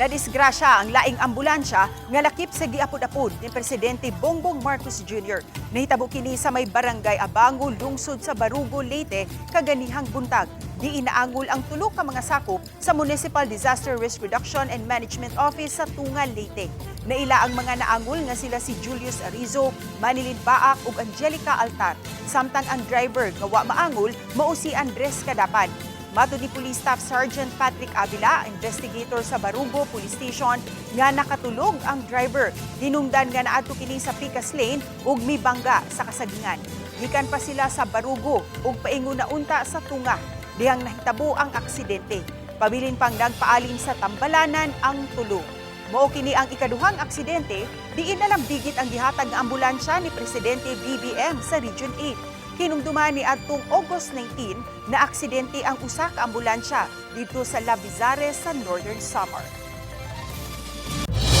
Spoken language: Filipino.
Nadisgrasya ang laing ambulansya nga lakip sa gi-apod ni Presidente Bongbong Marcos Jr. Nahitabo kini sa may Barangay Abango, lungsod sa Barugo, Leyte, kaganihang buntag. Diin naangol ang tulo ka mga sakop sa Municipal Disaster Risk Reduction and Management Office sa Tunga, Leyte. Naila ang mga naangol nga sila si Julius Arizo, Manilin Baak ug Angelica Altar. Samtang ang driver nga wa maangol mao si Andres Kadapan. Mato ni Police Staff Sergeant Patrick Avila, investigator sa Barugo Police Station, nga nakatulog ang driver. Hinungdan nga naadto kini sa Picas Lane ug mibangga sa kasagingan. Gikan pa sila sa Barugo ug paingon na unta sa Tunga. Dihang nahitabo ang aksidente. Pabilin pang nagpaalim sa tambalanan ang tulo. Mao kini ang ikaduhang aksidente, diin na lang bigit ang gihatag nga ambulansya ni Presidente BBM sa Region 8. Hinumduman ni adtong August 19 na aksidente ang usa ka ambulansya dito sa Lavizares sa Northern Samar.